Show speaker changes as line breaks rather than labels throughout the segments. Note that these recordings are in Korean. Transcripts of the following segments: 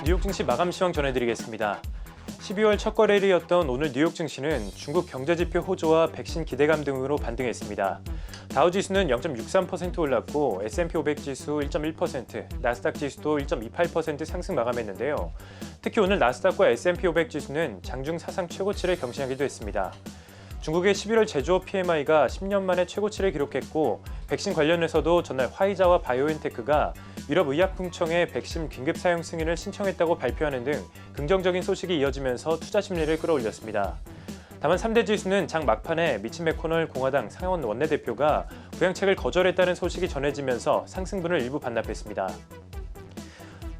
뉴욕 증시 마감 시황 전해드리겠습니다. 12월 첫 거래일이었던 오늘 뉴욕 증시는 중국 경제지표 호조와 백신 기대감 등으로 반등했습니다. 다우지수는 0.63% 올랐고 S&P 500 지수 1.1%, 나스닥 지수도 1.28% 상승 마감했는데요. 특히 오늘 나스닥과 S&P 500 지수는 장중 사상 최고치를 경신하기도 했습니다. 중국의 11월 제조업 PMI가 10년 만에 최고치를 기록했고 백신 관련해서도 전날 화이자와 바이오엔테크가 유럽의약품청에 백신 긴급 사용 승인을 신청했다고 발표하는 등 긍정적인 소식이 이어지면서 투자 심리를 끌어올렸습니다. 다만 3대 지수는 장 막판에 미치 매코널 공화당 상원 원내대표가 부양책을 거절했다는 소식이 전해지면서 상승분을 일부 반납했습니다.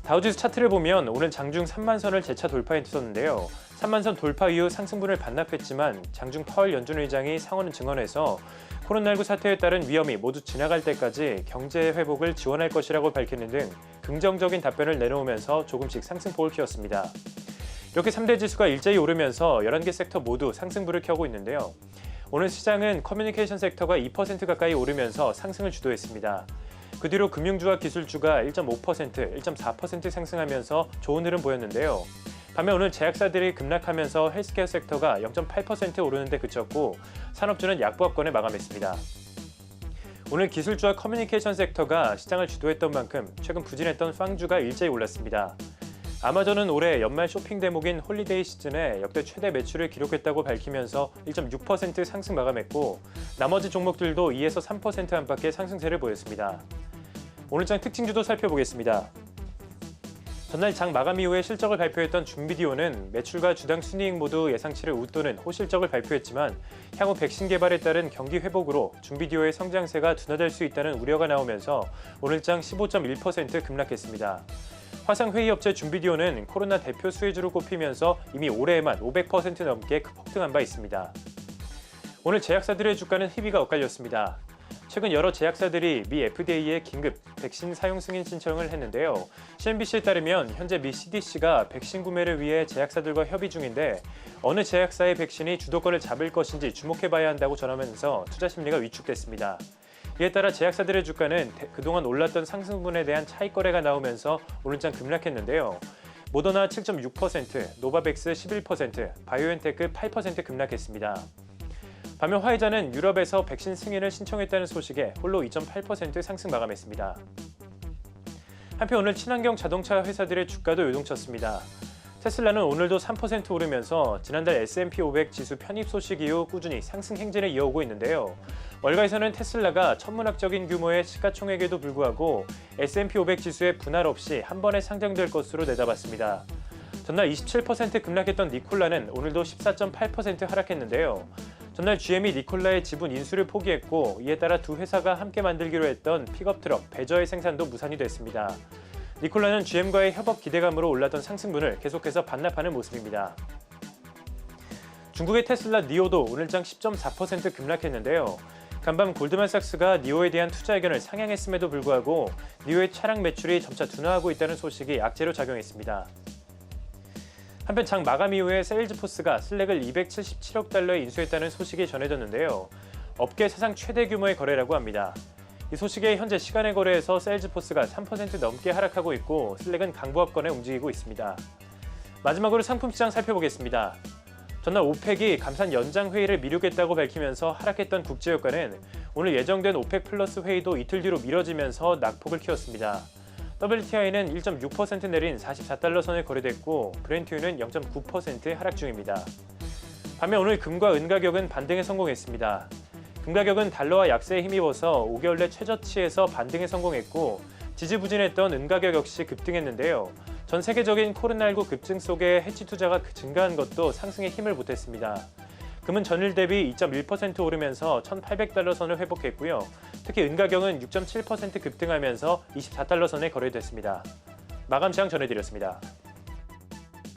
다우지수 차트를 보면 오늘 장중 3만 선을 재차 돌파했었는데요. 3만 선 돌파 이후 상승분을 반납했지만 장중 파월 연준 의장이 상원 증언에서 코로나19 사태에 따른 위험이 모두 지나갈 때까지 경제 회복을 지원할 것이라고 밝히는 등 긍정적인 답변을 내놓으면서 조금씩 상승폭을 키웠습니다. 이렇게 3대 지수가 일제히 오르면서 11개 섹터 모두 상승불을 켜고 있는데요. 오늘 시장은 커뮤니케이션 섹터가 2% 가까이 오르면서 상승을 주도했습니다. 그 뒤로 금융주와 기술주가 1.5%, 1.4% 상승하면서 좋은 흐름 보였는데요. 반면 오늘 제약사들이 급락하면서 헬스케어 섹터가 0.8% 오르는 데 그쳤고 산업주는 약보합권에 마감했습니다. 오늘 기술주와 커뮤니케이션 섹터가 시장을 주도했던 만큼 최근 부진했던 빵주가 일제히 올랐습니다. 아마존은 올해 연말 쇼핑 대목인 홀리데이 시즌에 역대 최대 매출을 기록했다고 밝히면서 1.6% 상승 마감했고 나머지 종목들도 2에서 3% 안팎의 상승세를 보였습니다. 오늘장 특징주도 살펴보겠습니다. 전날 장 마감 이후에 실적을 발표했던 준비디오는 매출과 주당 순이익 모두 예상치를 웃도는 호실적을 발표했지만 향후 백신 개발에 따른 경기 회복으로 준비디오의 성장세가 둔화될 수 있다는 우려가 나오면서 오늘장 15.1% 급락했습니다. 화상회의업체 준비디오는 코로나 대표 수혜주로 꼽히면서 이미 올해에만 500% 넘게 폭등한 바 있습니다. 오늘 제약사들의 주가는 희비가 엇갈렸습니다. 최근 여러 제약사들이 미 FDA에 긴급 백신 사용 승인 신청을 했는데요. CNBC에 따르면 현재 미 CDC가 백신 구매를 위해 제약사들과 협의 중인데 어느 제약사의 백신이 주도권을 잡을 것인지 주목해봐야 한다고 전하면서 투자 심리가 위축됐습니다. 이에 따라 제약사들의 주가는 그동안 올랐던 상승분에 대한 차익 거래가 나오면서 오늘장 급락했는데요. 모더나 7.6%, 노바백스 11%, 바이오엔테크 8% 급락했습니다. 반면 화이자는 유럽에서 백신 승인을 신청했다는 소식에 홀로 2.8% 상승 마감했습니다. 한편 오늘 친환경 자동차 회사들의 주가도 요동쳤습니다. 테슬라는 오늘도 3% 오르면서 지난달 S&P 500 지수 편입 소식 이후 꾸준히 상승 행진을 이어오고 있는데요. 월가에서는 테슬라가 천문학적인 규모의 시가총액에도 불구하고 S&P 500 지수에 분할 없이 한 번에 상장될 것으로 내다봤습니다. 전날 27% 급락했던 니콜라는 오늘도 14.8% 하락했는데요. 전날 GM이 니콜라의 지분 인수를 포기했고 이에 따라 두 회사가 함께 만들기로 했던 픽업트럭 베저의 생산도 무산이 됐습니다. 니콜라는 GM과의 협업 기대감으로 올랐던 상승분을 계속해서 반납하는 모습입니다. 중국의 테슬라 니오도 오늘장 10.4% 급락했는데요. 간밤 골드만삭스가 니오에 대한 투자 의견을 상향했음에도 불구하고 니오의 차량 매출이 점차 둔화하고 있다는 소식이 악재로 작용했습니다. 한편 장 마감 이후에 세일즈포스가 슬랙을 277억 달러에 인수했다는 소식이 전해졌는데요. 업계 사상 최대 규모의 거래라고 합니다. 이 소식에 현재 시간의 거래에서 세일즈포스가 3% 넘게 하락하고 있고 슬랙은 강보합권에 움직이고 있습니다. 마지막으로 상품시장 살펴보겠습니다. 전날 오펙이 감산 연장 회의를 미루겠다고 밝히면서 하락했던 국제유가는 오늘 예정된 오펙 플러스 회의도 이틀 뒤로 미뤄지면서 낙폭을 키웠습니다. WTI는 1.6% 내린 44달러 선에 거래됐고 브렌트유는 0.9% 하락 중입니다. 반면 오늘 금과 은 가격은 반등에 성공했습니다. 금 가격은 달러와 약세에 힘입어서 5개월 내 최저치에서 반등에 성공했고 지지부진했던 은 가격 역시 급등했는데요. 전 세계적인 코로나19 급증 속에 해치 투자가 증가한 것도 상승에 힘을 보탰습니다. 금은 전일 대비 2.1% 오르면서 1,800달러 선을 회복했고요. 특히 은 가격은 6.7% 급등하면서 24달러 선에 거래됐습니다. 마감 시황 전해드렸습니다.